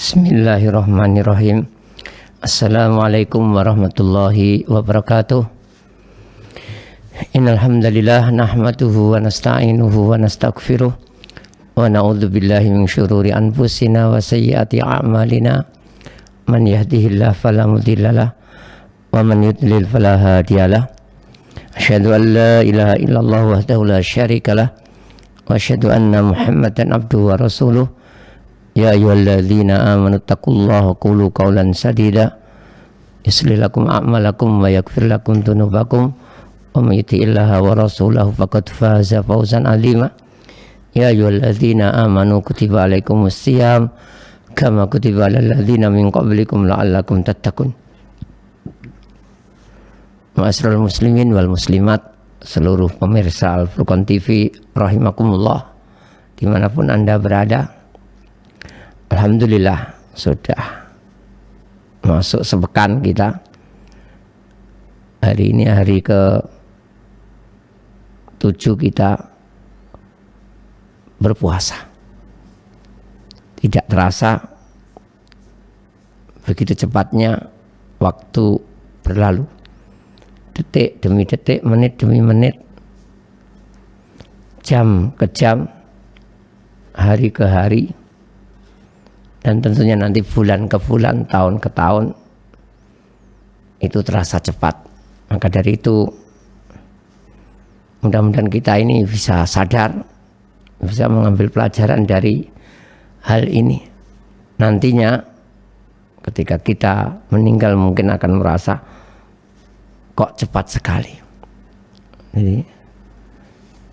Bismillahirrahmanirrahim. Assalamualaikum warahmatullahi wabarakatuh. Innal hamdalillah nahmaduhu wa nasta'inuhu wa nastaghfiruh wa na'udzu billahi min syururi anfusina wa sayyiati a'malina. Man yahdihillahu fala mudhillalah wa man yudlil fala hadiyalah. Asyhadu an la ilaha illallah wahdahu la syarikalah wa asyhadu anna Muhammadan abduhu wa rasuluh. Ya ayyuhalladzina amanu taqullaha qulu qawlan sadida yuslih lakum a'malakum wa yaghfir lakum dzunubakum wa may yuti'illaha wa rasulahu faqad faza fawzan 'azima. Ya ayyuhalladzina amanu kutiba 'alaikumus shiyam kama kutiba 'alal ladzina min qablikum la'allakum tattaqun. Ma'asyiral muslimin wal muslimat, seluruh pemirsa Al-Furqan TV rahimakumullah dimanapun Anda berada. Alhamdulillah sudah masuk sepekan kita. Hari ini hari ke-7 kita berpuasa. Tidak terasa begitu cepatnya waktu berlalu. Detik demi detik, menit demi menit, jam ke jam, hari ke hari. Dan tentunya nanti bulan ke bulan, tahun ke tahun, itu terasa cepat. Maka dari itu mudah-mudahan kita ini bisa sadar, bisa mengambil pelajaran dari hal ini. Nantinya ketika kita meninggal mungkin akan merasa kok cepat sekali. Jadi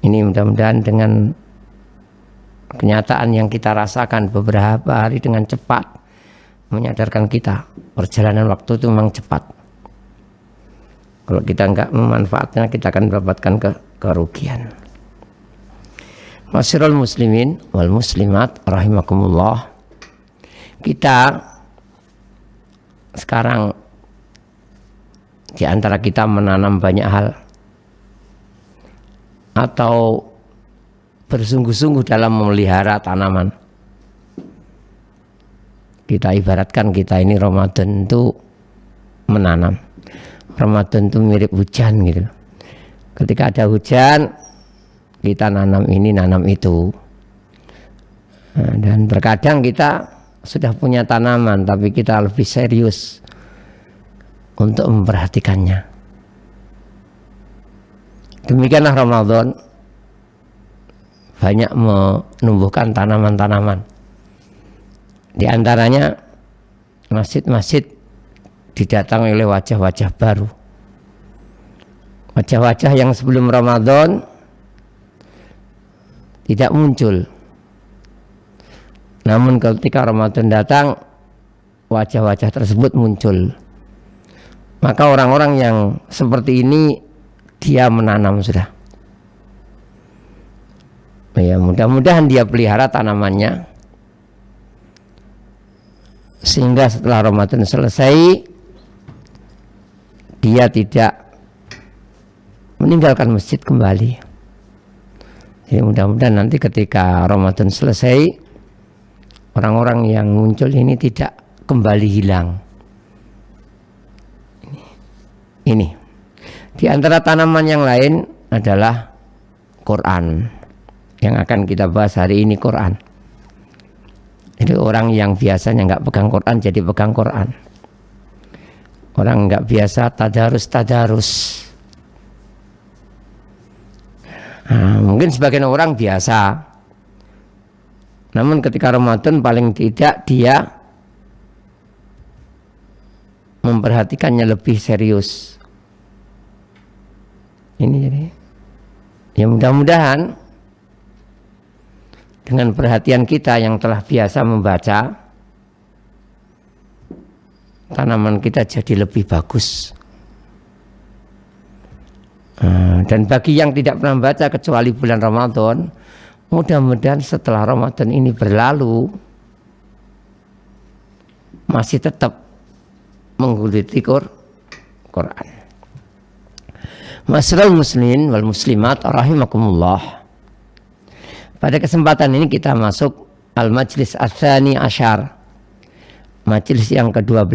ini mudah-mudahan dengan kenyataan yang kita rasakan beberapa hari dengan cepat menyadarkan kita perjalanan waktu itu memang cepat. Kalau kita enggak memanfaatnya, kita akan mendapatkan kerugian. Ma'asyiral muslimin wal muslimat rahimakumullah. Kita sekarang di antara kita menanam banyak hal atau bersungguh-sungguh dalam memelihara tanaman. Kita ibaratkan kita ini Ramadan itu menanam. Ramadan itu mirip hujan gitu. Ketika ada hujan, kita nanam ini, nanam itu. Dan terkadang kita sudah punya tanaman, tapi kita lebih serius untuk memperhatikannya. Demikianlah Ramadan banyak menumbuhkan tanaman-tanaman. Di antaranya masjid-masjid didatangi oleh wajah-wajah baru. Wajah-wajah yang sebelum Ramadan tidak muncul. Namun ketika Ramadan datang, wajah-wajah tersebut muncul. Maka orang-orang yang seperti ini dia menanam sudah. Ya, mudah-mudahan dia pelihara tanamannya sehingga setelah Ramadan selesai dia tidak meninggalkan masjid kembali. Jadi mudah-mudahan nanti ketika Ramadan selesai orang-orang yang muncul ini tidak kembali hilang. Ini di antara tanaman yang lain adalah Quran. Yang akan kita bahas hari ini Quran. Jadi orang yang biasanya nggak pegang Quran jadi pegang Quran. Orang nggak biasa tadarus. Mungkin sebagian orang biasa. Namun ketika Ramadan paling tidak dia memperhatikannya lebih serius. Ini jadi. Ya mudah-mudahan dengan perhatian kita yang telah biasa membaca, tanaman kita jadi lebih bagus. Dan bagi yang tidak pernah membaca kecuali bulan Ramadan, mudah-mudahan setelah Ramadan ini berlalu masih tetap menggeluti Quran. Ma'asyiral muslimin wal muslimat rahimakumullah. Pada kesempatan ini kita masuk al-majlis ats-tsani asyar, Majelis yang ke-12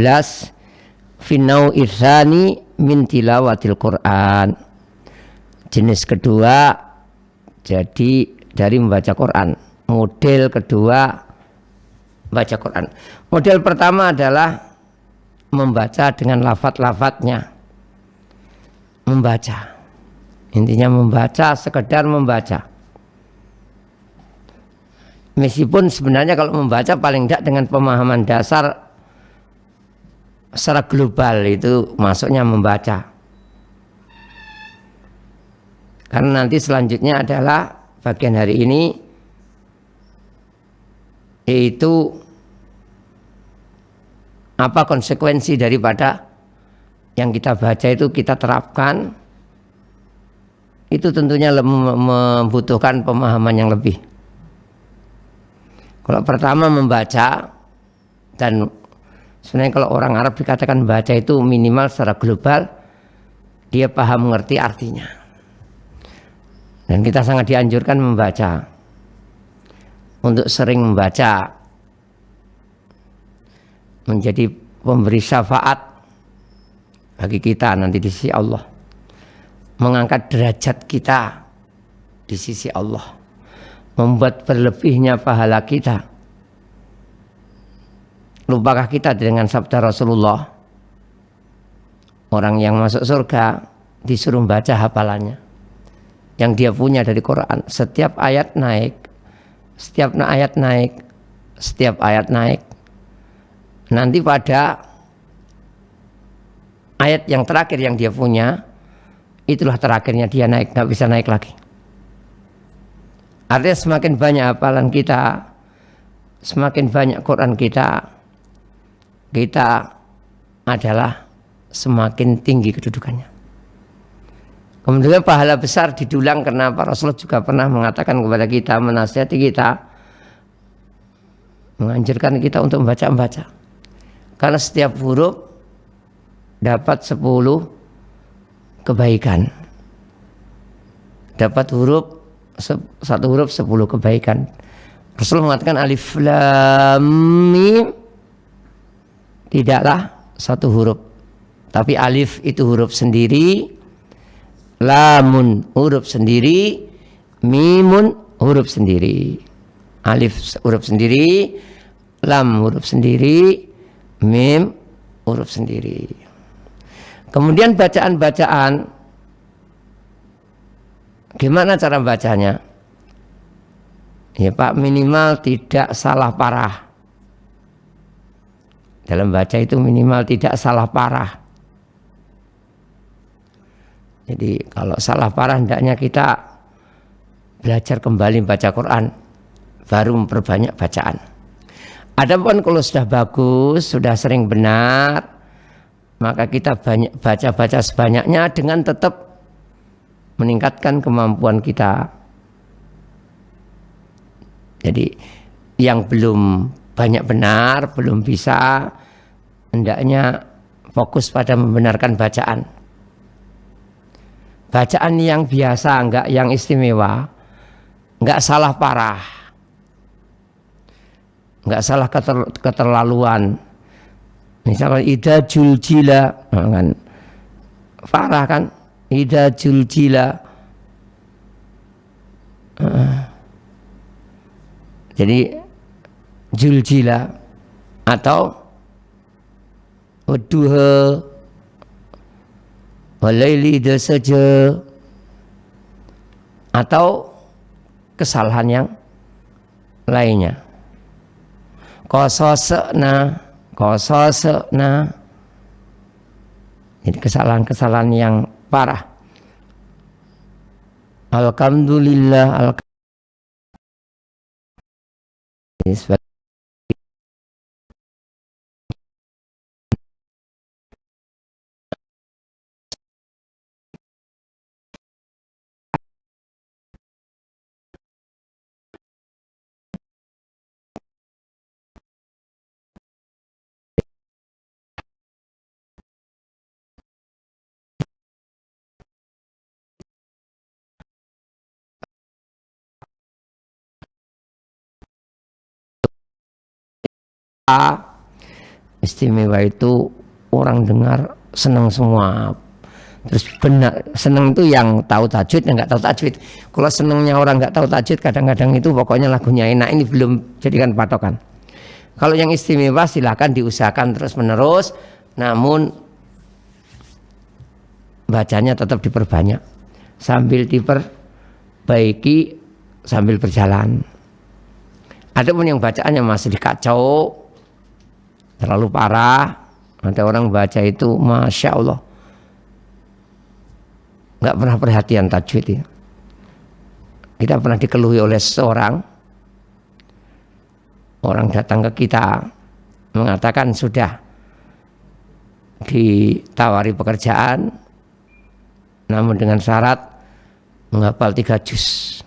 Finau Irsani min tilawatil Quran. Jenis kedua jadi dari membaca Quran. Model kedua baca Quran. Model pertama adalah membaca dengan lafaz-lafaznya. Membaca. Intinya membaca, sekedar membaca. Meskipun sebenarnya kalau membaca paling tidak dengan pemahaman dasar secara global itu masuknya membaca. Karena nanti selanjutnya adalah bagian hari ini yaitu apa konsekuensi daripada yang kita baca itu kita terapkan. Itu tentunya membutuhkan pemahaman yang lebih. Kalau pertama membaca, dan sebenarnya kalau orang Arab dikatakan baca itu minimal secara global dia paham mengerti artinya. Dan kita sangat dianjurkan membaca. Untuk sering membaca menjadi pemberi syafaat bagi kita nanti di sisi Allah. Mengangkat derajat kita di sisi Allah. Membuat berlebihnya pahala kita. Lupakah kita dengan sabda Rasulullah, orang yang masuk surga disuruh baca hafalannya yang dia punya dari Quran. Setiap ayat naik, setiap ayat naik, setiap ayat naik. Nanti pada ayat yang terakhir yang dia punya, itulah terakhirnya dia naik, nggak bisa naik lagi. Artinya semakin banyak hafalan kita, semakin banyak Quran kita adalah semakin tinggi kedudukannya. Kemudian pahala besar didulang karena Pak Rasulullah juga pernah mengatakan kepada kita, menasihati kita, menganjurkan kita untuk membaca. Karena setiap huruf dapat 10 kebaikan. Dapat satu huruf 10 kebaikan. Rasulullah mengatakan alif lam mim tidaklah satu huruf, tapi alif itu huruf sendiri, lamun huruf sendiri, mimun huruf sendiri. Alif huruf sendiri, lam huruf sendiri, mim huruf sendiri. Kemudian bacaan-bacaan, gimana cara bacanya? Ya Pak, minimal tidak salah parah. Dalam baca itu minimal tidak salah parah. Jadi kalau salah parah hendaknya kita belajar kembali baca Quran, baru memperbanyak bacaan. Adapun kalau sudah bagus, sudah sering benar, maka kita banyak baca sebanyaknya dengan tetap meningkatkan kemampuan kita. Jadi yang belum banyak benar, belum bisa, hendaknya fokus pada membenarkan bacaan. Bacaan yang biasa, enggak yang istimewa, enggak salah parah, enggak salah keterlaluan. Misalkan ida juljila, kan parah kan? Ida juljila. Jadi juljila atau wadduha walaili idza saja, atau kesalahan yang lainnya. Qasasna, jadi kesalahan-kesalahan yang parah. Alhamdulillah, Istimewa itu orang dengar senang semua. Terus benar, senang itu yang tahu tajwid, yang nggak tahu tajwid. Kalau senangnya orang nggak tahu tajwid, kadang-kadang itu pokoknya lagunya enak, ini belum jadikan patokan. Kalau yang istimewa silahkan diusahakan terus menerus, namun bacanya tetap diperbanyak sambil diperbaiki sambil berjalan. Adapun yang bacaannya masih dikacau, terlalu parah, ada orang baca itu Masya Allah nggak pernah perhatian tajwid ya. Kita pernah dikeluhi oleh seorang orang datang ke kita mengatakan sudah ditawari pekerjaan namun dengan syarat menghafal 3 juz.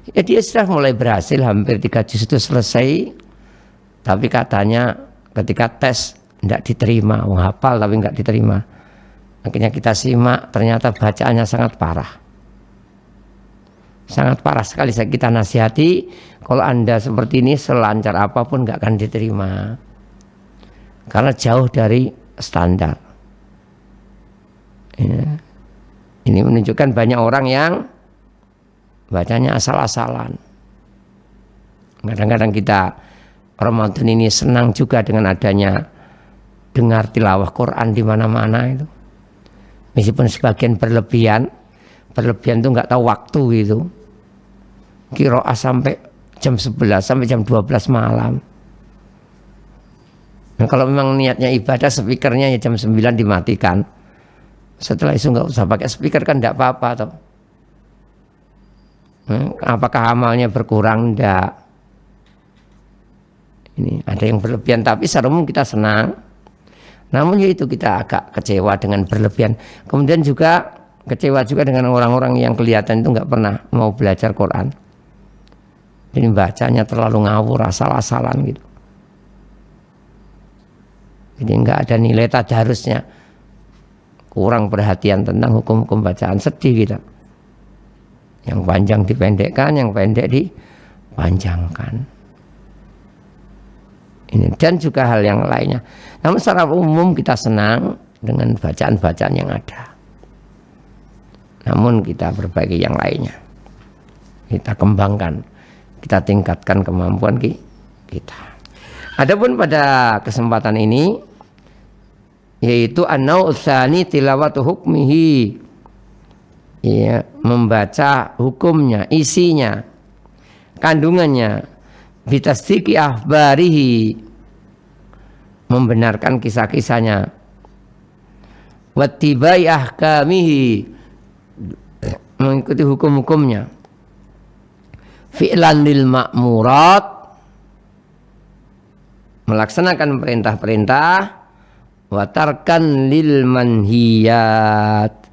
Ya dia sudah mulai berhasil, hampir 3 juz itu selesai, tapi katanya ketika tes tidak diterima, menghafal tapi nggak diterima. Akhirnya kita simak, ternyata bacaannya sangat parah. Sangat parah sekali. Kita nasihati, kalau Anda seperti ini selancar apapun nggak akan diterima. Karena jauh dari standar. Ya. Ini menunjukkan banyak orang yang bacanya asal-asalan. Kadang-kadang kita Ramadan ini senang juga dengan adanya dengar tilawah Quran di mana-mana itu. Meskipun sebagian berlebihan itu nggak tahu waktu gitu. Qiraah sampai jam 11 sampai jam 12 malam. Nah, kalau memang niatnya ibadah, speakernya ya jam 9 dimatikan. Setelah itu nggak usah pakai speaker kan nggak apa-apa toh. Apakah amalnya berkurang? Enggak. Ini ada yang berlebihan, tapi secara umum kita senang. Namun ya itu kita agak kecewa dengan berlebihan. Kemudian juga kecewa juga dengan orang-orang yang kelihatan itu nggak pernah mau belajar Quran. Jadi bacanya terlalu ngawur, asal-asalan gitu. Jadi nggak ada nilai tadarusnya. Kurang perhatian tentang hukum-hukum bacaan, sedih kita. Yang panjang dipendekkan, yang pendek dipanjangkan. Ini dan juga hal yang lainnya. Namun secara umum kita senang dengan bacaan-bacaan yang ada. Namun kita perbaiki yang lainnya. Kita kembangkan, kita tingkatkan kemampuan kita. Adapun pada kesempatan ini yaitu an-naw' tsani tilawatu hukmihi. Ya, membaca hukumnya, isinya, kandungannya, bitasdiki akhbarihi, membenarkan kisah-kisahnya, wattibai ahkamihi, mengikuti hukum-hukumnya, fi'lan lil ma'murat, melaksanakan perintah-perintah, watarkan lil manhiyat,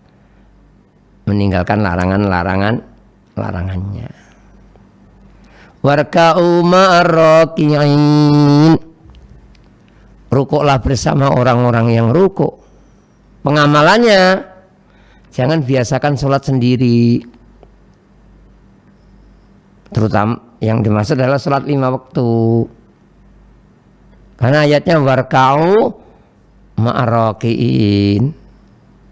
meninggalkan larangannya. Warka'u ma'arraki'in, rukuklah bersama orang-orang yang rukuk. Pengamalannya, jangan biasakan sholat sendiri. Terutama yang dimaksud adalah sholat 5 waktu. Karena ayatnya warka'u ma'arraki'in.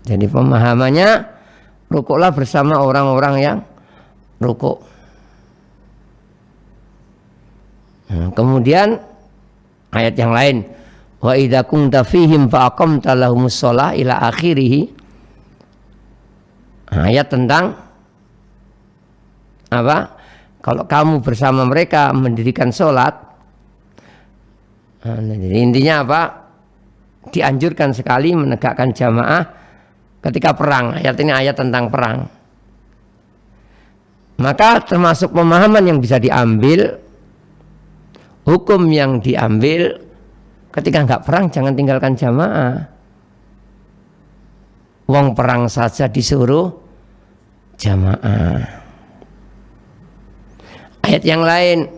Jadi pemahamannya, rukuklah bersama orang-orang yang rukuk. Nah, kemudian ayat yang lain, wa idza kunta fihim fa aqamta lahumus shalah ila akhirih. Ayat tentang apa? Kalau kamu bersama mereka mendirikan sholat. Nah, jadi intinya apa? Dianjurkan sekali menegakkan jamaah ketika perang. Ayat ini ayat tentang perang. Maka termasuk pemahaman yang bisa diambil, hukum yang diambil ketika enggak perang, jangan tinggalkan jamaah. Wong perang saja disuruh jamaah. Ayat yang lain,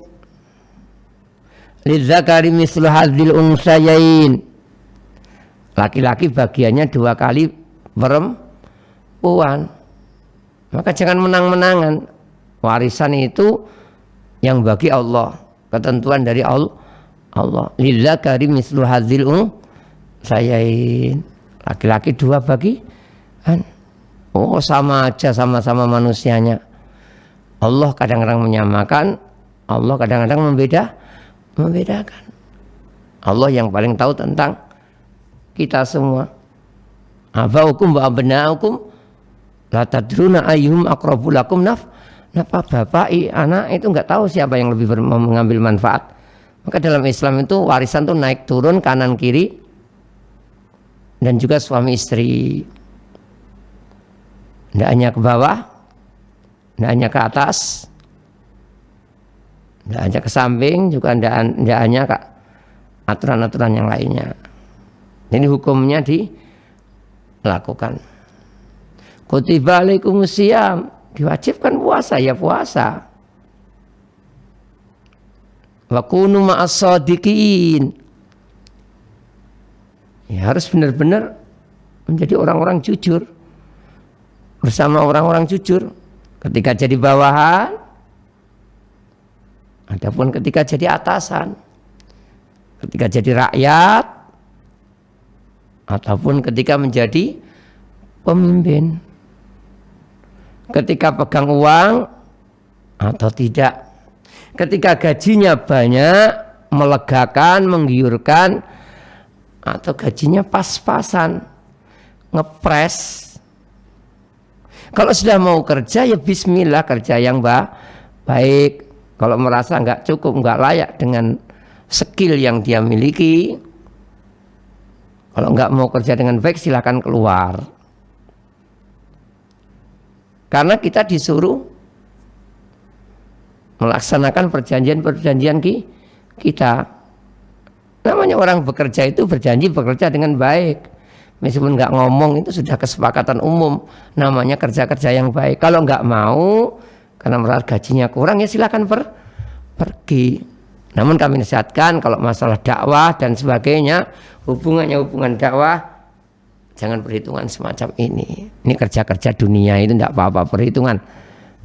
lidzakari mislu hadzil unsayain, laki-laki bagiannya 2 kali perempuan. Maka jangan menang-menangan. Warisan itu yang bagi Allah, ketentuan dari Allah. Lidzakari mislu hadzil unsayain. Laki-laki 2 bagian. Oh, sama aja, sama-sama manusianya. Allah kadang-kadang menyamakan, Allah kadang-kadang membedakan. Allah yang paling tahu tentang kita semua. Abaukum wa abnaukum la tadruna ayyuhum aqrabu lakum nafa. Bapak, anak itu enggak tahu siapa yang lebih mengambil manfaat. Maka dalam Islam itu warisan tuh naik turun kanan kiri dan juga suami istri. Tidak hanya ke bawah, tidak hanya ke atas, tidak hanya ke samping, juga tidak hanya ke aturan-aturan yang lainnya. Ini hukumnya dilakukan. Kutiba alaikumusiyam, diwajibkan puasa, ya puasa. Wa kunu ma'as shadiqin. Ya harus benar-benar menjadi orang-orang jujur. Bersama orang-orang jujur ketika jadi bawahan, adapun ketika jadi atasan, ketika jadi rakyat, ataupun ketika menjadi pemimpin, ketika pegang uang atau tidak, ketika gajinya banyak, melegakan, menggiurkan, atau gajinya pas-pasan, ngepres. Kalau sudah mau kerja, ya bismillah, kerja yang baik. Kalau merasa nggak cukup, nggak layak dengan skill yang dia miliki, kalau nggak mau kerja dengan baik, silakan keluar. Karena kita disuruh melaksanakan perjanjian-perjanjian kita. Namanya orang bekerja itu berjanji bekerja dengan baik. Meskipun nggak ngomong, itu sudah kesepakatan umum. Namanya kerja-kerja yang baik. Kalau nggak mau, karena merasa gajinya kurang, ya silakan pergi. Namun kami nasihatkan kalau masalah dakwah dan sebagainya, hubungan dakwah, jangan perhitungan semacam ini. Ini kerja-kerja dunia itu tidak apa-apa perhitungan.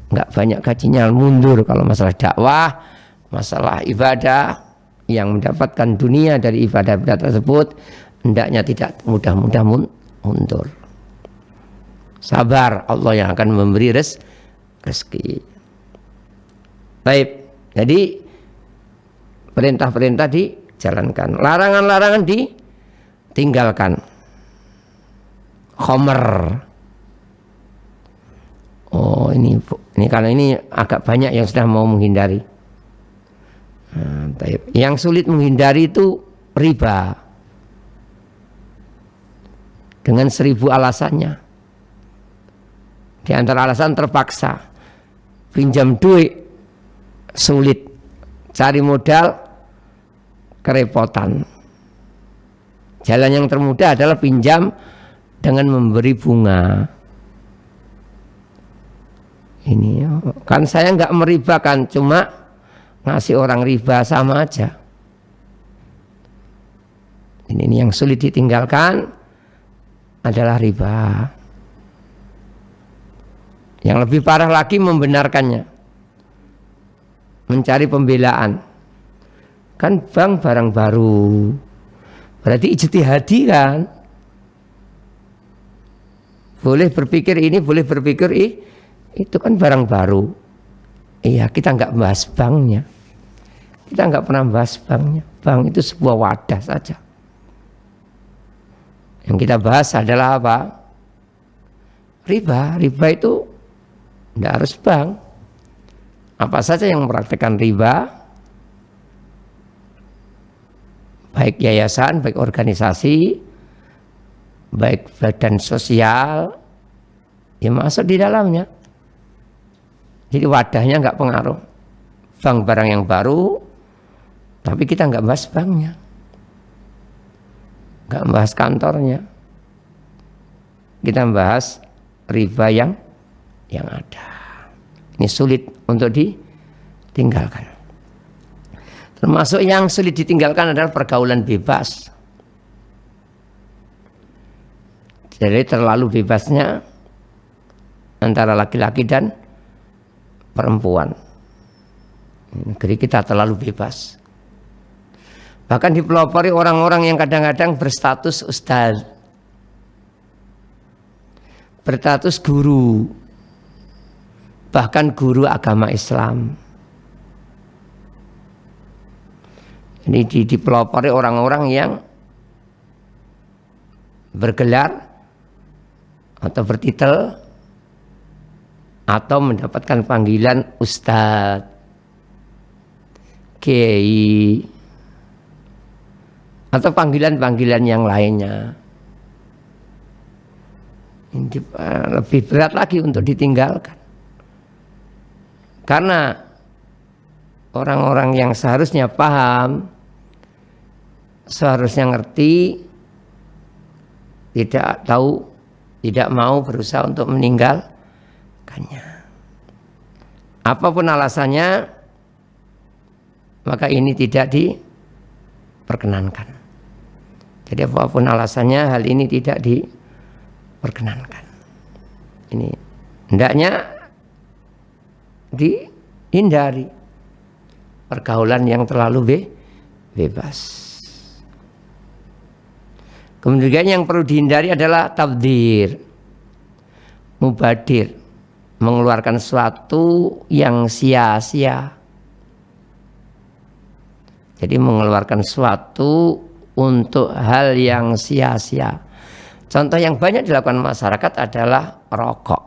Nggak banyak gajinya, mundur. Kalau masalah dakwah, masalah ibadah, yang mendapatkan dunia dari ibadah-ibadah tersebut, hendaknya tidak mudah-mudah mundur. Sabar, Allah yang akan memberi rezeki. Baik, jadi perintah-perintah dijalankan, larangan-larangan ditinggalkan. Khomer. Oh, ini kalau ini agak banyak yang sudah mau menghindari. Yang sulit menghindari itu riba. Dengan 1000 alasannya. Di antara alasan terpaksa, pinjam duit sulit, cari modal kerepotan. Jalan yang termudah adalah pinjam dengan memberi bunga. Ini kan saya nggak meribakan, cuma ngasih orang riba, sama aja. Ini yang sulit ditinggalkan adalah riba. Yang lebih parah lagi membenarkannya, mencari pembelaan. Kan bank barang baru, berarti ijtihadi kan. Boleh berpikir ini, boleh berpikir itu kan barang baru. Iya, kita nggak bahas banknya. Kita nggak pernah bahas banknya. Bank itu sebuah wadah saja. Yang kita bahas adalah apa? Riba. Riba itu tidak harus bank. Apa saja yang mempraktikkan riba, baik yayasan, baik organisasi, baik badan sosial, ya masuk di dalamnya. Jadi wadahnya nggak pengaruh. Bank barang yang baru, tapi kita nggak bahas banknya, nggak bahas kantornya. Kita bahas riba yang ada. Ini sulit untuk ditinggalkan. Termasuk yang sulit ditinggalkan adalah pergaulan bebas. Jadi terlalu bebasnya antara laki-laki dan perempuan. Negeri kita terlalu bebas. Bahkan dipelopori orang-orang yang kadang-kadang berstatus ustaz, berstatus guru, bahkan guru agama Islam. Ini dipelopori orang-orang yang bergelar atau bertitel atau mendapatkan panggilan ustadz, kiai, atau panggilan-panggilan yang lainnya. Ini lebih berat lagi untuk ditinggalkan. Karena orang-orang yang seharusnya paham, seharusnya ngerti, tidak tahu, tidak mau berusaha untuk meninggalkannya. Apapun alasannya, maka ini tidak diperkenankan. Jadi apapun alasannya, hal ini tidak diperkenankan. Ini hendaknya dihindari pergaulan yang terlalu bebas. Kemudian yang perlu dihindari adalah tabdzir, mubadir, mengeluarkan sesuatu yang sia-sia. Jadi mengeluarkan sesuatu untuk hal yang sia-sia. Contoh yang banyak dilakukan masyarakat adalah rokok.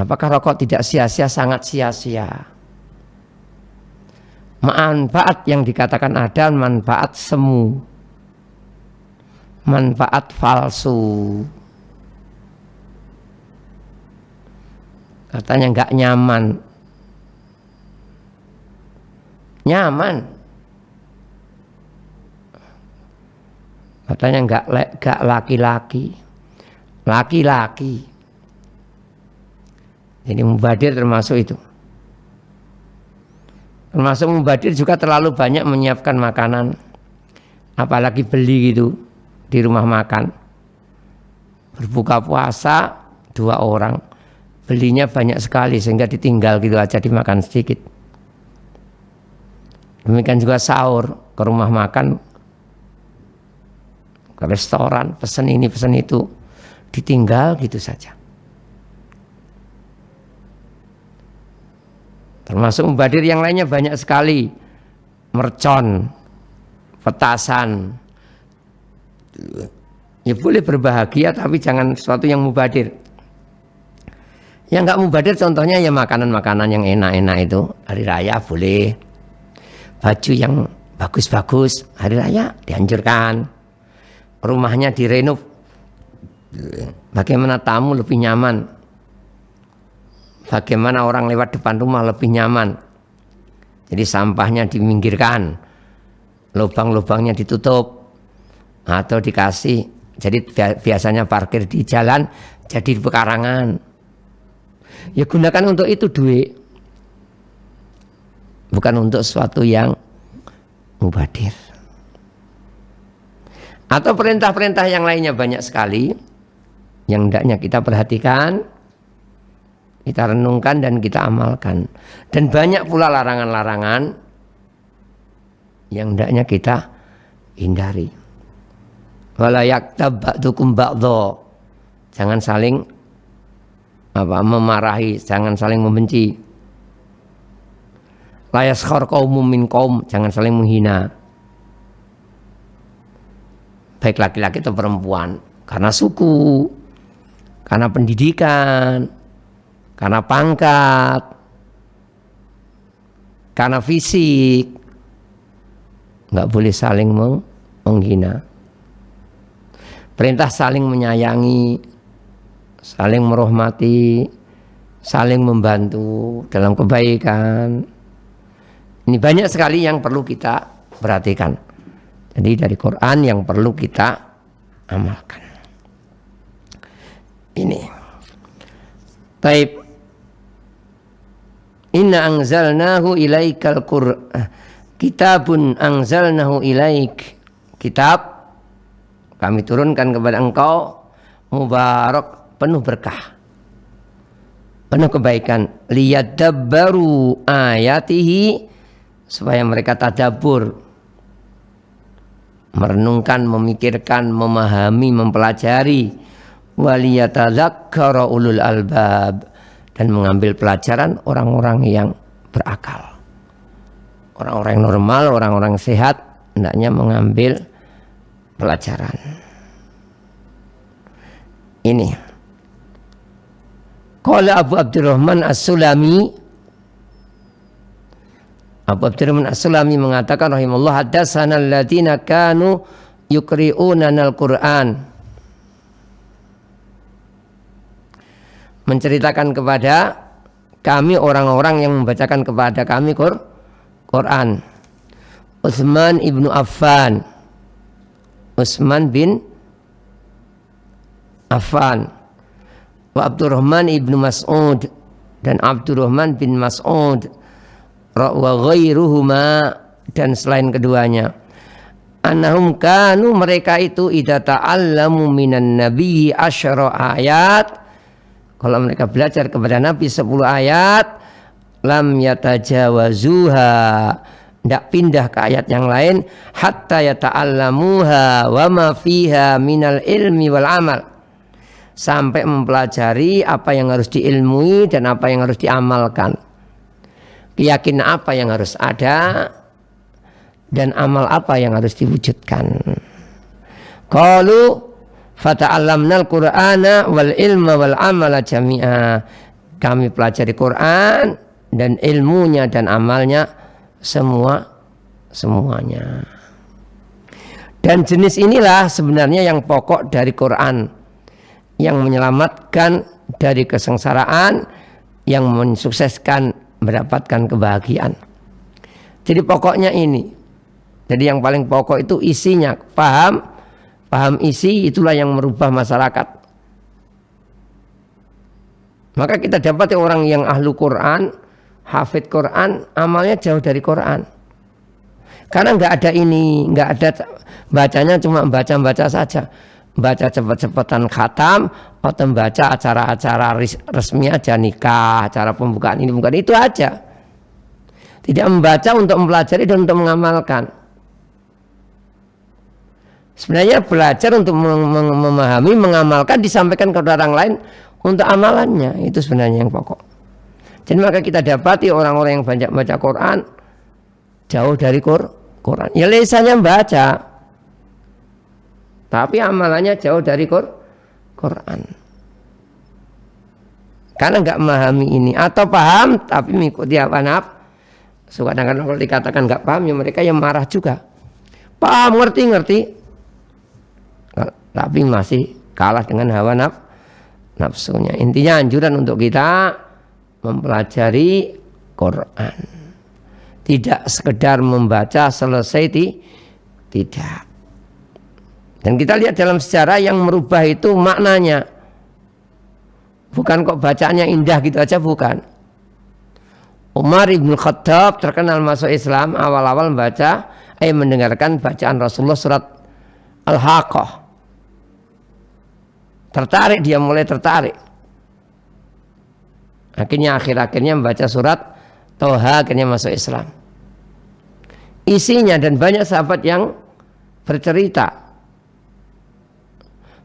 Apakah rokok tidak sia-sia? Sangat sia-sia. Manfaat yang dikatakan ada manfaat semu, manfaat palsu. Katanya nggak nyaman. Nyaman. Katanya nggak laki-laki. Laki-laki. Jadi mubadir termasuk itu. Termasuk mubadir juga terlalu banyak menyiapkan makanan. Apalagi beli gitu di rumah makan. Berbuka puasa 2 orang. Belinya banyak sekali sehingga ditinggal gitu aja, dimakan sedikit. Demikian juga sahur, ke rumah makan, ke restoran, pesen ini pesen itu, ditinggal gitu saja. Termasuk mubadir yang lainnya banyak sekali. Mercon, petasan. Ya boleh berbahagia tapi jangan sesuatu yang mubadir. Yang enggak mubadir contohnya ya makanan-makanan yang enak-enak itu. Hari raya boleh. Baju yang bagus-bagus hari raya dianjurkan. Rumahnya direnov. Bagaimana tamu lebih nyaman. Bagaimana orang lewat depan rumah lebih nyaman. Jadi sampahnya diminggirkan, lubang-lubangnya ditutup atau dikasih. Jadi biasanya parkir di jalan jadi di pekarangan. Ya gunakan untuk itu duit, bukan untuk sesuatu yang mubadir. Atau perintah-perintah yang lainnya banyak sekali yang hendaknya kita perhatikan, kita renungkan dan kita amalkan. Dan banyak pula larangan-larangan yang hendaknya kita hindari. Wala yaktab ba'dukum ba'dha. Jangan saling memarahi, jangan saling membenci. La yaskhar qaumun min qaum, jangan saling menghina. Baik laki-laki atau perempuan, karena suku, karena pendidikan, karena pangkat, karena fisik, nggak boleh saling menghina. Perintah saling menyayangi, saling merahmati, saling membantu dalam kebaikan. Ini banyak sekali yang perlu kita perhatikan. Jadi dari Quran yang perlu kita amalkan. Ini. Taib. Inna anzalnahu ilaikal Qur'an. Kitabun anzalnahu ilaik. Kitab kami turunkan kepada engkau, mubarak, penuh berkah, penuh kebaikan. Liyadabbaru ayatihi, supaya mereka tadabbur, merenungkan, memikirkan, memahami, mempelajari, waliyatadzakkara ulul albab, dan mengambil pelajaran orang-orang yang berakal. Orang-orang yang normal, orang-orang sehat hendaknya mengambil pelajaran. Ini qala Abu Abdurrahman As-Sulami, Abu Abdurrahman As-Sulami mengatakan rahimahullah, hadatsana alladziina kanu yuqri'unana al-Qur'an, menceritakan kepada kami orang-orang yang membacakan kepada kami Quran. Utsman ibnu Affan, Utsman bin Affan, wa Abdurrahman ibnu Mas'ud, dan Abdurrahman bin Mas'ud, wa ghairuhuma, dan selain keduanya, annahum kanu, mereka itu idza ta'allamu minan nabiyyi asyara ayat, kalau mereka belajar kepada Nabi 10 ayat, lam yatajawazuha, tidak pindah ke ayat yang lain, hatta yata'allamuha wa ma fiha minal ilmi wal amal, sampai mempelajari apa yang harus diilmui dan apa yang harus diamalkan, keyakinan apa yang harus ada dan amal apa yang harus diwujudkan. Qalu fata'allamnal Qur'ana wal ilma wal amala jami'a, kami pelajari Quran dan ilmunya dan amalnya semuanya. Dan jenis inilah sebenarnya yang pokok dari Quran, yang menyelamatkan dari kesengsaraan, yang mensukseskan mendapatkan kebahagiaan. Jadi pokoknya ini. Jadi yang paling pokok itu isinya, paham isi, itulah yang merubah masyarakat. Maka kita dapati orang yang ahlu Quran, hafid Quran, amalnya jauh dari Quran. Karena nggak ada ini, nggak ada bacanya cuma baca saja, baca cepet-cepetan khatam, atau membaca acara-acara resmi aja, nikah, acara pembukaan ini bukan itu aja. Tidak membaca untuk mempelajari dan untuk mengamalkan. Sebenarnya belajar untuk memahami, mengamalkan, disampaikan kepada orang lain untuk amalannya, itu sebenarnya yang pokok. Jadi maka kita dapati orang-orang yang banyak baca Quran jauh dari Quran. Ya lisannya baca, tapi amalannya jauh dari Quran. Karena nggak memahami ini, atau paham tapi mengikuti apa nafsu. Kadang-kadang kalau dikatakan nggak paham, ya mereka yang marah juga. Paham, ngerti, tapi masih kalah dengan hawa nafsunya. Intinya anjuran untuk kita mempelajari Quran, tidak sekedar membaca selesai, tidak. Dan kita lihat dalam sejarah yang merubah itu maknanya, bukan kok bacaannya indah gitu aja, bukan. Umar ibn Khattab terkenal masuk Islam, awal-awal mendengarkan bacaan Rasulullah surat Al-Haqqah, tertarik, dia mulai tertarik. Akhirnya membaca surat Toha, akhirnya masuk Islam. Isinya, dan banyak sahabat yang bercerita,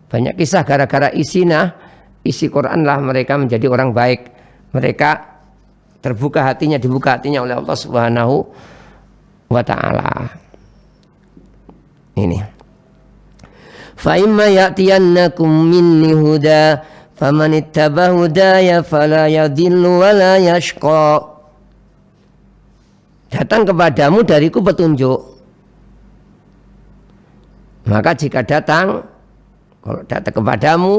banyak kisah gara-gara isi Quran lah mereka menjadi orang baik. Mereka dibuka hatinya oleh Allah Subhanahu wa ta'ala. Ini. Fa imma ya'tiyannakum minni huda faman ittaba hudaya fala yadhillu wa la yashqa. Datang kepadamu dariku petunjuk. Maka jika kalau datang kepadamu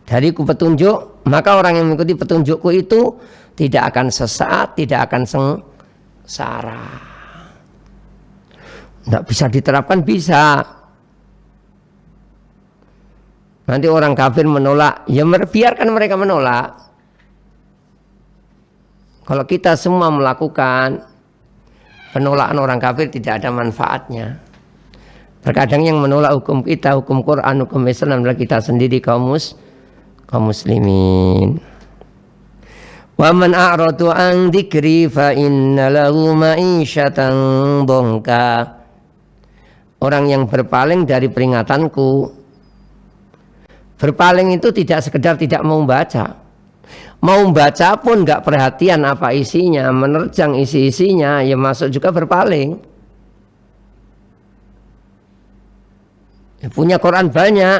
dariku petunjuk, maka orang yang mengikuti petunjukku itu tidak akan sesat, tidak akan sengsara. Tidak bisa diterapkan, bisa. Nanti orang kafir menolak, ya biarkan mereka menolak. Kalau kita semua melakukan penolakan orang kafir, tidak ada manfaatnya. Terkadang yang menolak hukum kita, hukum Quran, hukum Islam adalah kita sendiri, kaum muslimin. Wa man a'radu an dzikri fa inna lahu ma'isyatan dhanka. Orang yang berpaling dari peringatanku. Berpaling itu tidak sekedar tidak mau baca. Mau baca pun nggak perhatian apa isinya, menerjang isi-isinya, ya masuk juga berpaling. Ya, punya Quran banyak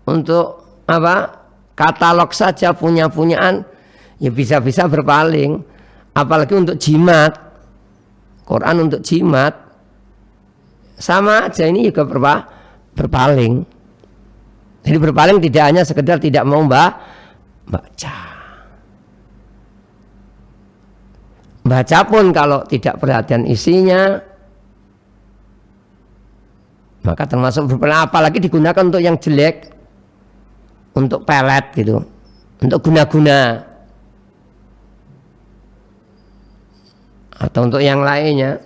untuk apa? Katalog saja punyaan, ya bisa-bisa berpaling. Apalagi untuk jimat, Quran untuk jimat, sama aja ini juga berpaling. Jadi berpaling tidak hanya sekedar tidak mau baca. Baca pun kalau tidak perhatian isinya, maka termasuk berpaling. Apalagi digunakan untuk yang jelek, untuk pelet gitu, untuk guna-guna, atau untuk yang lainnya.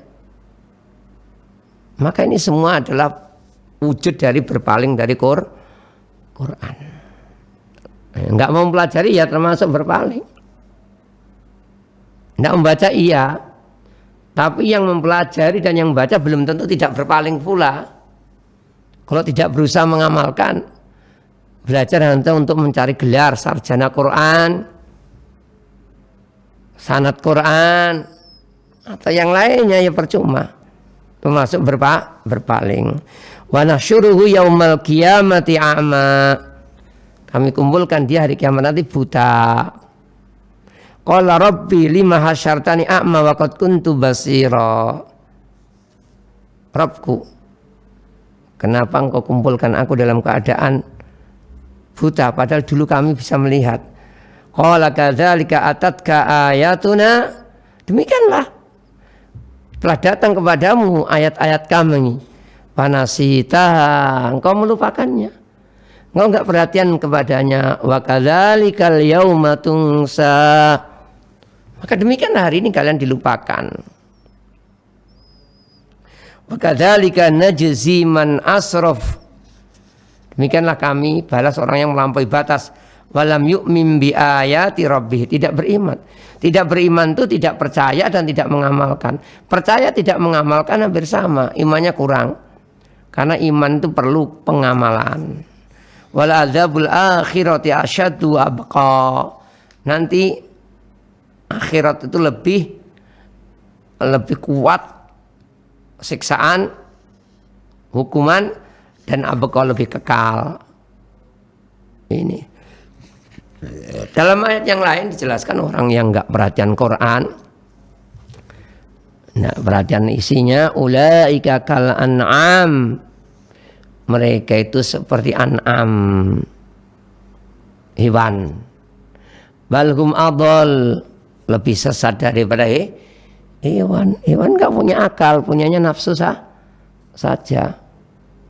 Maka ini semua adalah wujud dari berpaling dari Quran. Enggak mau mempelajari ya termasuk berpaling. Enggak membaca iya, tapi yang mempelajari dan yang membaca belum tentu tidak berpaling pula. Kalau tidak berusaha mengamalkan, belajar hanya untuk mencari gelar sarjana Quran, sanad Quran, atau yang lainnya ya percuma. Termasuk berpaling. Wa nahsyuruhu yaumal qiyamati a'ma. Kami kumpulkan dia hari kiamat nanti buta. Qala rabbi lima hasyartani a'ma wa qad kuntu basira. Rabbku, kenapa engkau kumpulkan aku dalam keadaan buta padahal dulu kami bisa melihat. Qala kadzalika atatka ayatuna. Demikianlah telah datang kepadamu ayat-ayat kami. Panasita, engkau melupakannya. Engkau enggak perhatian kepadanya. Wa kadzalikal yauma tunsa. Maka demikianlah hari ini kalian dilupakan. Wa kadzalika najzi man asraf. Demikianlah kami balas orang yang melampaui batas. Walam yu'min bi ayati rabbih, tidak beriman. Tidak beriman itu tidak percaya dan tidak mengamalkan. Percaya tidak mengamalkan hampir sama, imannya kurang. Karena iman itu perlu pengamalan. Wal adzabul akhirati asyaddu abqa. Nanti akhirat itu lebih kuat siksaan, hukuman, dan abqa lebih kekal. Ini. Dalam ayat yang lain dijelaskan orang yang enggak perhatian Quran, enggak perhatian isinya, ulaika kal an'am. Mereka itu seperti an'am, hewan. Balhum adol, lebih sesat daripada hewan. Hewan enggak punya akal, punyanya nafsu saja.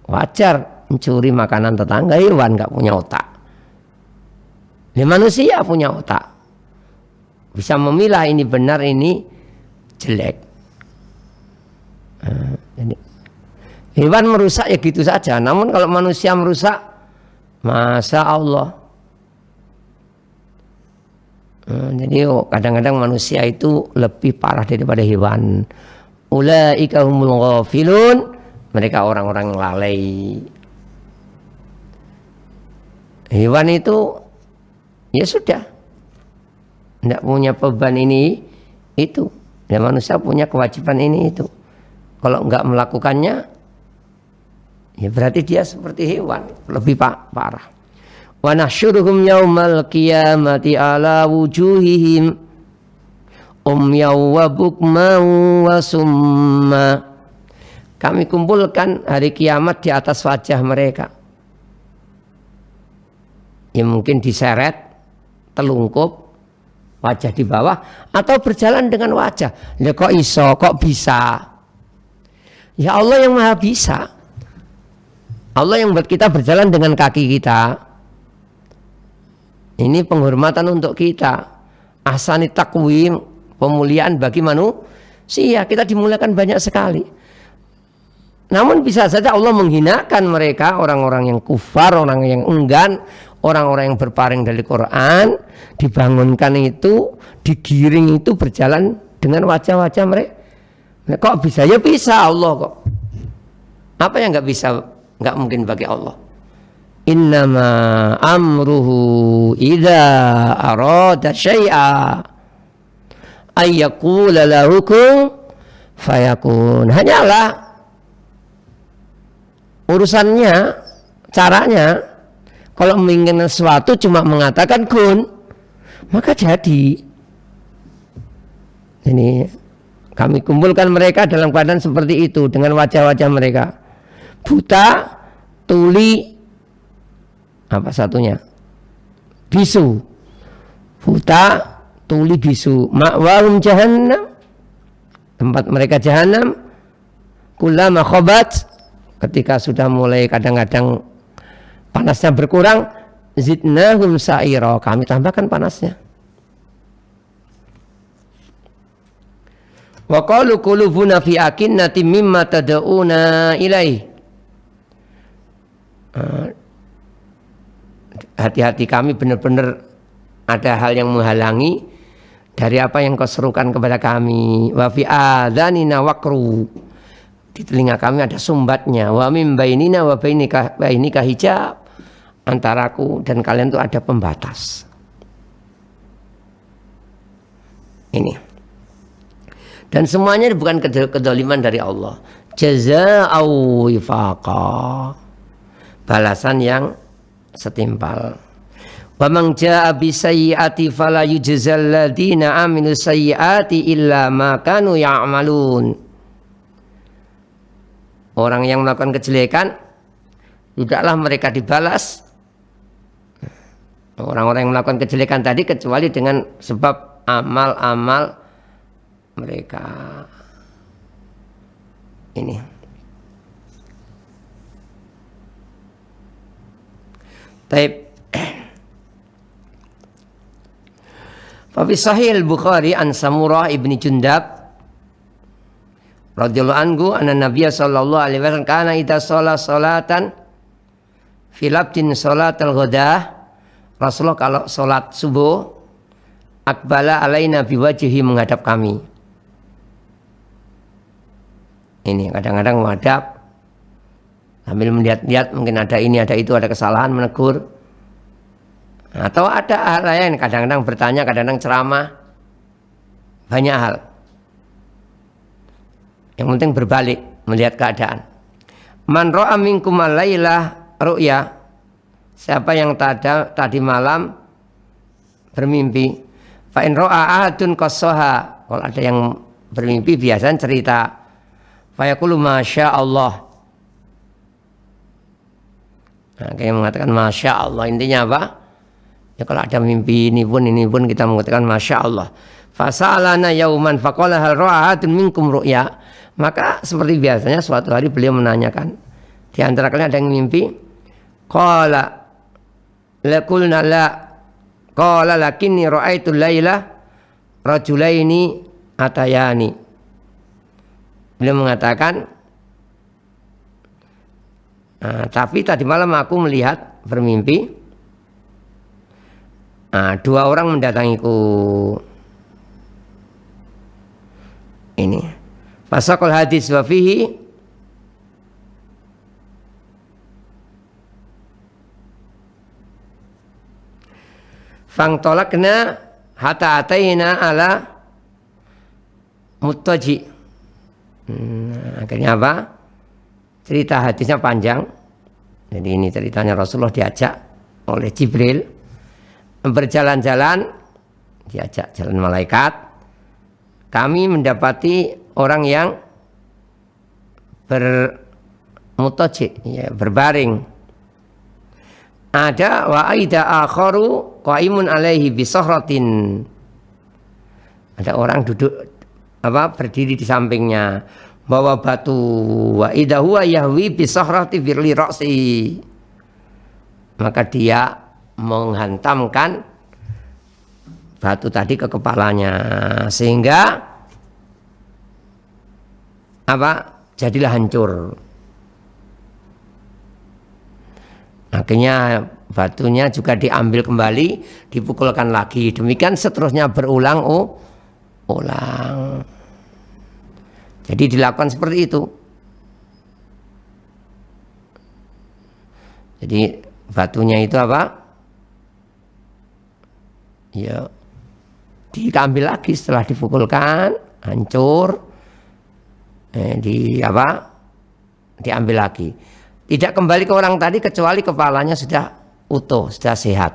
Wajar mencuri makanan tetangga, hewan enggak punya otak. Manusia punya otak, bisa memilah ini benar, ini jelek. Hewan merusak ya gitu saja. Namun kalau manusia merusak, Masya Allah. Jadi kadang-kadang manusia itu lebih parah daripada hewan. Ulaika humul ghafilun. Mereka orang-orang yang lalai. Hewan itu ya sudah, tidak punya beban ini itu. Dan manusia punya kewajiban ini itu. Kalau enggak melakukannya, ya berarti dia seperti hewan, lebih parah. Wa nahsyuruhum yaumal qiyamati ala wujuhihim umyaw wa bukman wa summa. Kami kumpulkan hari kiamat di atas wajah mereka. Ya mungkin diseret, telungkup, wajah di bawah, atau berjalan dengan wajah. Ya kok iso, kok bisa? Ya Allah yang maha bisa. Allah yang buat kita berjalan dengan kaki kita. Ini penghormatan untuk kita. Ahsani taqwim, pemuliaan bagi manusia. Kita dimuliakan banyak sekali. Namun bisa saja Allah menghinakan mereka, orang-orang yang kufar, orang yang enggan, orang-orang yang berpaling dari Quran, dibangunkan itu, digiring itu berjalan dengan wajah-wajah mereka. Kok bisa? Ya bisa Allah kok. Apa yang nggak bisa? Nggak mungkin bagi Allah. Innama amruhu idza arada syai'a ayyaqula lahu kun fayakun. Hanyalah urusannya, caranya, kalau menginginkan sesuatu cuma mengatakan kun, maka jadi. Ini kami kumpulkan mereka dalam keadaan seperti itu dengan wajah-wajah mereka. Buta, tuli, apa satunya? Bisu. Buta, tuli, bisu. Ma'wahum jahannam. Tempat mereka jahannam. Kullama khobat. Ketika sudah mulai kadang-kadang panasnya berkurang, zidnahum sa'ira. Kami tambahkan panasnya. Wa qalu qulubuna fi akinnati mimma tad'una ilaih. Hati-hati kami benar-benar ada hal yang menghalangi dari apa yang kau serukan kepada kami. Wa fi adhanina waqru. Di telinga kami ada sumbatnya. Wa min bainina wa bainika hijab. Antaraku dan kalian itu ada pembatas. Ini. Dan semuanya bukan kedoliman dari Allah. Jazaa'u wifaqa. Balasan yang setimpal. Wa man jaa'a bisayyi'ati fala yujzal ladzina 'amilu sayyi'ati illa ma kanu ya'malun. Orang yang melakukan kejelekan tidaklah mereka dibalas. Orang-orang yang melakukan kejelekan tadi kecuali dengan sebab amal-amal mereka. Ini. Taib. Fa fi Sahih Al-Bukhari an Samurah ibni Jundab radhiyallahu anhu anna Nabiy sallallahu alaihi wasallam kana idza shalla salatan fi labdin salatal ghadah. Rasulullah kalau salat subuh aqbala alaina biwajhihi menghadap kami. Ini kadang-kadang menghadap sambil melihat-lihat, mungkin ada ini, ada itu, ada kesalahan, menegur. Atau ada hal lain, kadang-kadang bertanya, kadang-kadang ceramah. Banyak hal. Yang penting berbalik, melihat keadaan. Man ra'a minkum al-lailah ru'ya. Siapa yang tadi malam bermimpi. Fa in ra'a ahadun qassaha. Kalau ada yang bermimpi biasanya cerita. Fa yaqulu masya Allah. Nah, kayak mengatakan masya Allah, intinya apa? Ya kalau ada mimpi ini pun kita mengatakan masya Allah. Fasalana yauman faqala hal ra'atun minkum ru'ya. Maka seperti biasanya suatu hari beliau menanyakan, di antara kalian ada yang mimpi? Qala laqulna la. Qala lakinni ra'aitu laila rajulaini atayani. Beliau mengatakan, tapi tadi malam aku melihat bermimpi dua orang mendatangiku. Ini fasaqal hadis wa fihi fangtolakna hatta ataina ala muttaji. Akhirnya apa? Cerita hadisnya panjang. Jadi ini ceritanya Rasulullah diajak oleh Jibril berjalan-jalan, diajak jalan malaikat. Kami mendapati orang yang bermutaji, ya, berbaring. Ada wa aida akharu qaimun alaihi bisahratin. Ada orang duduk berdiri di sampingnya, bawa batu. Wa idza huwa yahwi bi sahrati firli ra'si. Maka dia menghantamkan batu tadi ke kepalanya, sehingga jadilah hancur. Akhirnya batunya juga diambil kembali, dipukulkan lagi. Demikian seterusnya berulang-ulang. Jadi dilakukan seperti itu. Jadi batunya itu apa? Ya, diambil lagi setelah dipukulkan, hancur. Diambil lagi. Tidak kembali ke orang tadi kecuali kepalanya sudah utuh, sudah sehat.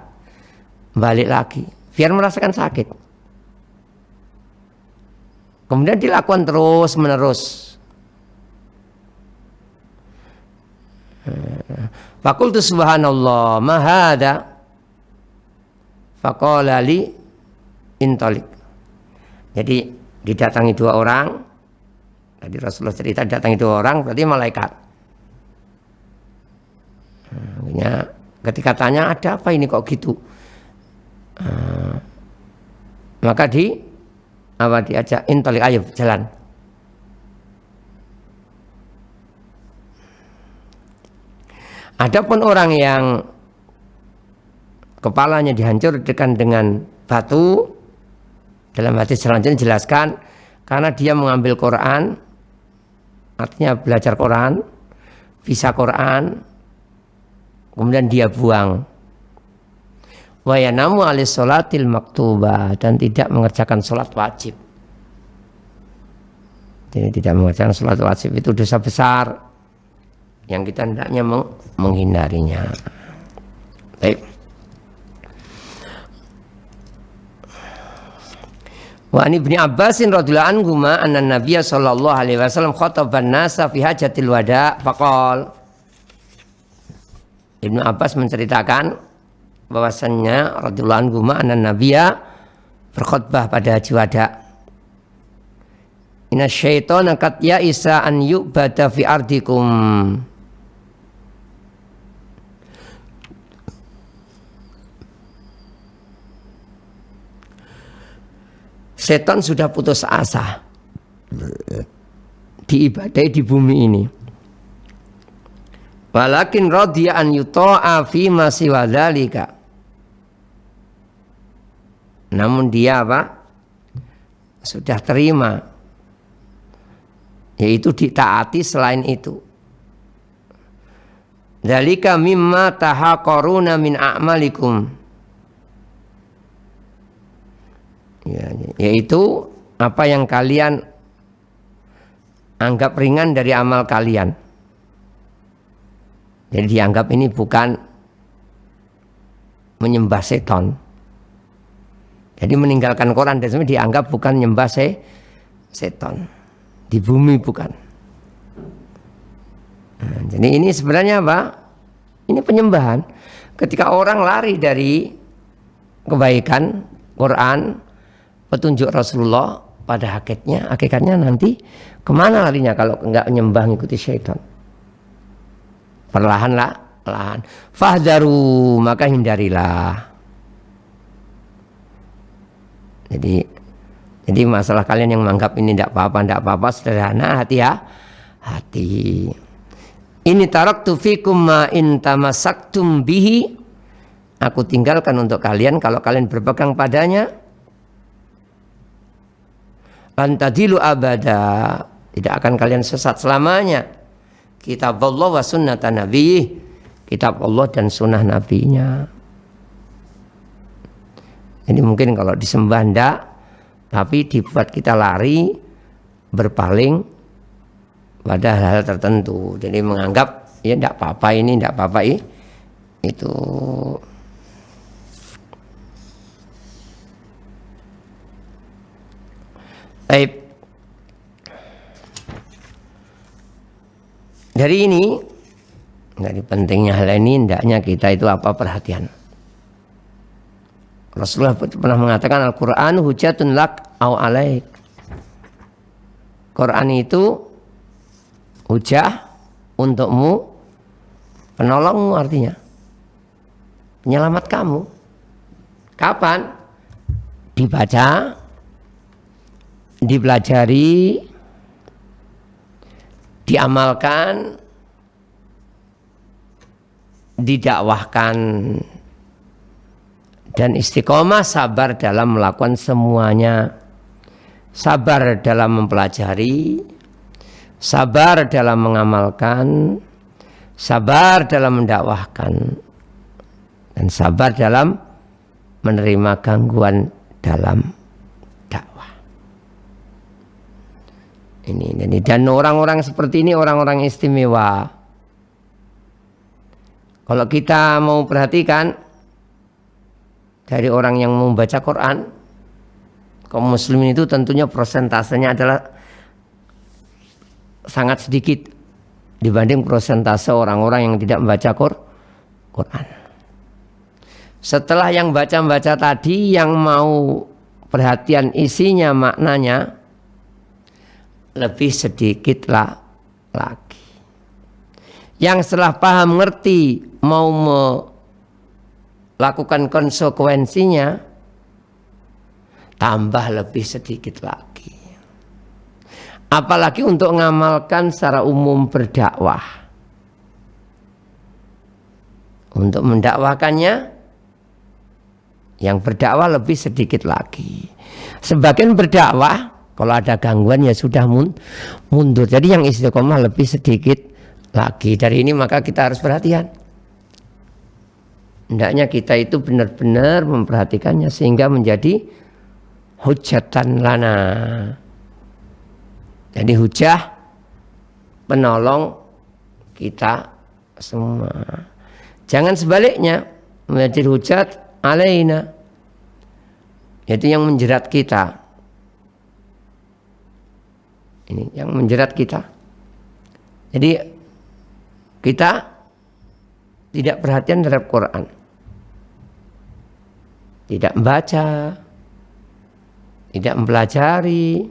Balik lagi, biar merasakan sakit. Kemudian dilakukan terus menerus. Faqultu subhanallah ma hadza faqala li intalik. Jadi didatangi dua orang. Tadi Rasulullah cerita datangi dua orang, berarti malaikat. Ketika tanya ada apa ini kok gitu, maka diajak intalik, ayo jalan. Adapun orang yang kepalanya dihancurkan dengan batu, dalam hadis selanjutnya dijelaskan karena dia mengambil Quran, artinya belajar Quran, bisa Quran, kemudian dia buang. Wa yanamu alis sholatil maktubah, dan tidak mengerjakan sholat wajib. Jadi tidak mengerjakan sholat wajib itu dosa besar yang kita hendaknya menghindarinya. Baik. Wa an Ibnu Abbas radhiyallahu anhu anna Nabiy sallallahu alaihi wasallam khataban nasa fi hajatil wada faqal. Ibnu Abbas menceritakan bahwasannya radhiyallahu anhu anna Nabiy berkhutbah pada haji wada. Inna syaitana qad ya'isa an yu'bada fi ardikum. Setan sudah putus asa diibadahi di bumi ini. Walakin radhiya an yuta'a fi ma siwa dzalika. Namun dia apa? Sudah terima, yaitu ditaati selain itu. Dzalika mimma tahaqaruna min a'malikum. Ya, yaitu apa yang kalian anggap ringan dari amal kalian. Jadi dianggap ini bukan menyembah setan. Jadi meninggalkan Quran dan semua dianggap bukan menyembah setan. Di bumi bukan. Nah, jadi ini sebenarnya apa? Ini penyembahan. Ketika orang lari dari kebaikan Quran, petunjuk Rasulullah, pada hakikatnya nanti kemana larinya kalau enggak menyembah ngikuti syaitan? Perlahan. Fahdharu, maka hindarilah. Jadi masalah kalian yang menganggap ini tidak apa-apa, sederhana, hati. Ini taraktu fikum ma in tamassaktum bihi. Aku tinggalkan untuk kalian kalau kalian berpegang padanya. Antadilu abada, tidak akan kalian sesat selamanya. Kitab Allah wa sunnatan Nabi, kitab Allah dan sunnah Nabinya. Ini mungkin kalau disembah enggak, tapi dibuat kita lari, berpaling pada hal-hal tertentu. Jadi menganggap ya enggak apa-apa ini, enggak apa-apa itu. Dari ini, dari pentingnya hal ini, hendaknya kita itu apa perhatian. Rasulullah pernah mengatakan Al-Quran hujatun lak au alaik. Quran itu hujah untukmu, penolongmu artinya, penyelamat kamu. Kapan? Dibaca, dipelajari, diamalkan, didakwahkan, dan istiqomah sabar dalam melakukan semuanya, sabar dalam mempelajari, sabar dalam mengamalkan, sabar dalam mendakwahkan, dan sabar dalam menerima gangguan dalam dakwah. Ini dan orang-orang seperti ini orang-orang istimewa. Kalau kita mau perhatikan dari orang yang membaca Quran, kaum muslimin itu tentunya persentasenya adalah sangat sedikit dibanding persentase orang-orang yang tidak membaca Quran. Setelah yang baca-baca tadi, yang mau perhatian isinya, maknanya, lebih sedikit lagi. Yang setelah paham, ngerti, mau melakukan konsekuensinya, tambah lebih sedikit lagi. Apalagi untuk mengamalkan secara umum berdakwah. Untuk mendakwahkannya, yang berdakwah lebih sedikit lagi. Sebagian berdakwah, kalau ada gangguan ya sudah mundur. Jadi yang istiqomah lebih sedikit lagi. Dari ini maka kita harus perhatian. Hendaknya kita itu benar-benar memperhatikannya sehingga menjadi hujatan lana. Jadi hujah penolong kita semua. Jangan sebaliknya menjadi hujat alaina, yaitu yang menjerat kita. Ini yang menjerat kita. Jadi kita tidak perhatian terhadap Quran, tidak membaca, tidak mempelajari,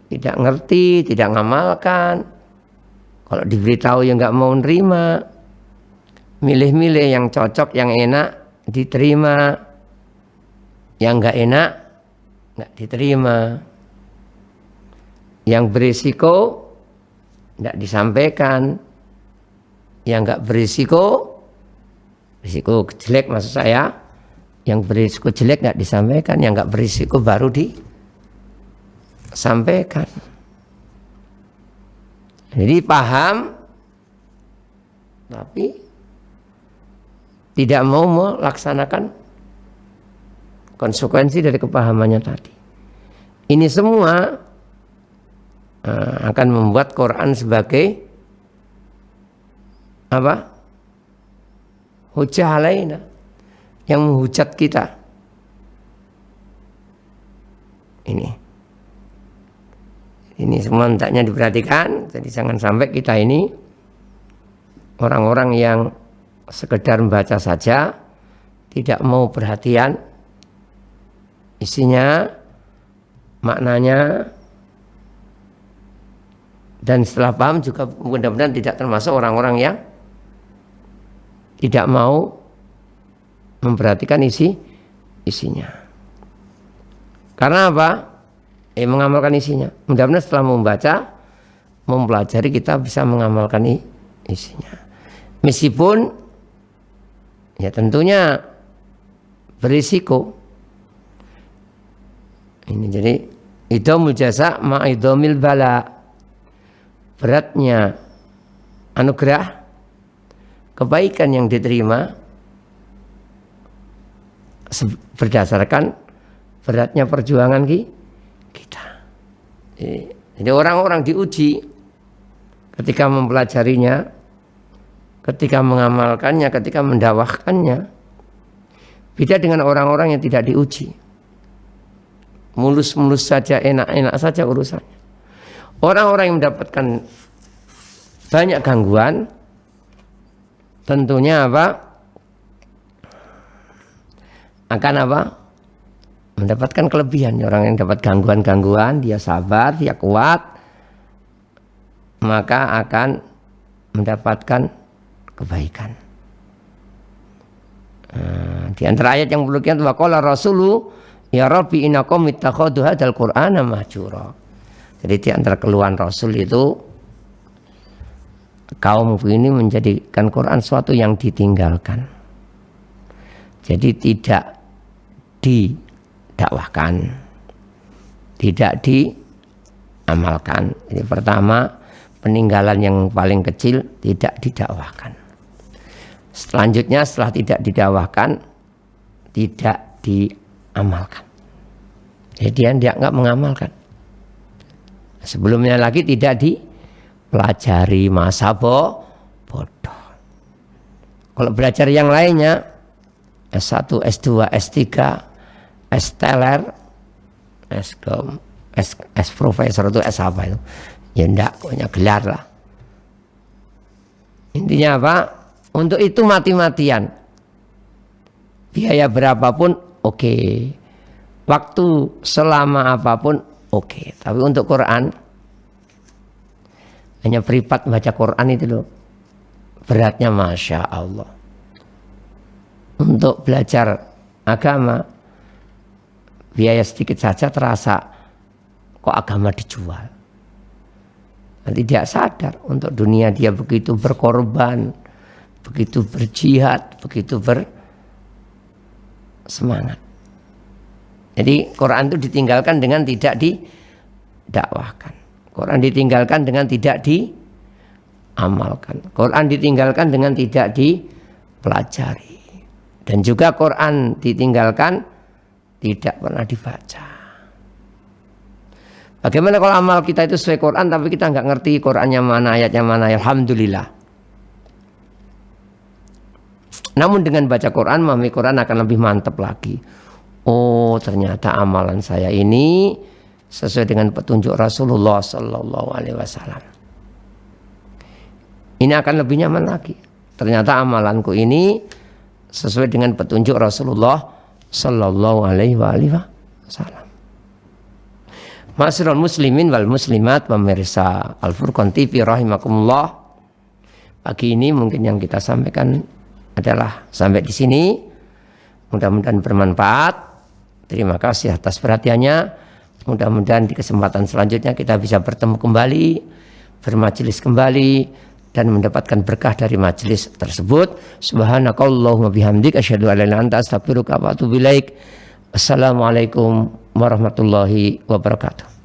tidak ngerti, tidak ngamalkan. Kalau diberitahu ya nggak mau nerima, milih-milih yang cocok, yang enak diterima, yang nggak enak nggak diterima, yang berisiko nggak disampaikan, yang nggak berisiko, risiko jelek maksud saya, yang berisiko jelek nggak disampaikan, yang nggak berisiko baru disampaikan. Jadi paham tapi tidak mau melaksanakan konsekuensi dari kepahamannya tadi. Ini semua akan membuat Quran sebagai apa? Hujah alaina, yang menghujat kita. Ini semua hendaknya diperhatikan. Jadi jangan sampai kita ini orang-orang yang sekedar membaca saja, tidak mau perhatian isinya, maknanya, dan setelah paham juga mudah-mudahan tidak termasuk orang-orang yang tidak mau memperhatikan isinya. Karena apa? Mengamalkan isinya. Mudah-mudahan setelah membaca, mempelajari, kita bisa mengamalkan isinya. Meskipun ya tentunya berisiko. Ini jadi idhamul jaza ma'idhamil bala. Beratnya anugerah, kebaikan yang diterima berdasarkan beratnya perjuangan kita. Jadi orang-orang diuji ketika mempelajarinya, ketika mengamalkannya, ketika mendakwahkannya. Beda dengan orang-orang yang tidak diuji. Mulus-mulus saja, enak-enak saja urusannya. Orang-orang yang mendapatkan banyak gangguan, tentunya apa? Akan apa? Mendapatkan kelebihan. Orang yang dapat gangguan-gangguan, dia sabar, dia kuat, maka akan mendapatkan kebaikan. Di antara ayat yang perlu kita waqala rasulu ya rabbi inna qaumi ittakhadhu hadzal qur'ana mahjura. Jadi di antara keluhan Rasul itu kaumku ini menjadikan Quran suatu yang ditinggalkan. Jadi tidak didakwahkan, tidak diamalkan. Ini pertama, peninggalan yang paling kecil, tidak didakwahkan. Selanjutnya setelah tidak didakwahkan, tidak diamalkan. Jadi dia nggak mengamalkan. Sebelumnya lagi tidak dipelajari, masa bodoh. Kalau belajar yang lainnya, S1, S2, S3, S teler, S profesor itu S apa itu? Ya enggak, punya gelar lah. Intinya apa? Untuk itu mati-matian. Biaya berapapun oke. Waktu selama apapun oke. Tapi untuk Quran, hanya privat baca Quran itu loh, beratnya Masya Allah. Untuk belajar agama, biaya sedikit saja terasa kok agama dijual. Nanti dia sadar untuk dunia dia begitu berkorban, begitu berjihad, begitu bersemangat. Jadi Quran itu ditinggalkan dengan tidak didakwahkan. Quran ditinggalkan dengan tidak diamalkan. Quran ditinggalkan dengan tidak dipelajari. Dan juga Quran ditinggalkan tidak pernah dibaca. Bagaimana kalau amal kita itu sesuai Quran tapi kita nggak ngerti Qurannya mana, ayatnya mana? Alhamdulillah. Namun dengan baca Quran, memahami Quran akan lebih mantap lagi. Oh, ternyata amalan saya ini sesuai dengan petunjuk Rasulullah Sallallahu Alaihi Wasallam. Ini akan lebih nyaman lagi. Ternyata amalanku ini sesuai dengan petunjuk Rasulullah Sallallahu Alaihi Wasallam. Ma'asyiral muslimin wal muslimat, pemirsa Al Furqan TV rahimakumullah. Pagi ini mungkin yang kita sampaikan adalah sampai di sini. Mudah-mudahan bermanfaat. Terima kasih atas perhatiannya. Mudah-mudahan di kesempatan selanjutnya kita bisa bertemu kembali, bermajelis kembali, dan mendapatkan berkah dari majelis tersebut. Subhanakallahumma bihamdik asyhadu an la ilaha illa anta astaghfiruka wa atubu ilaik. Assalamualaikum warahmatullahi wabarakatuh.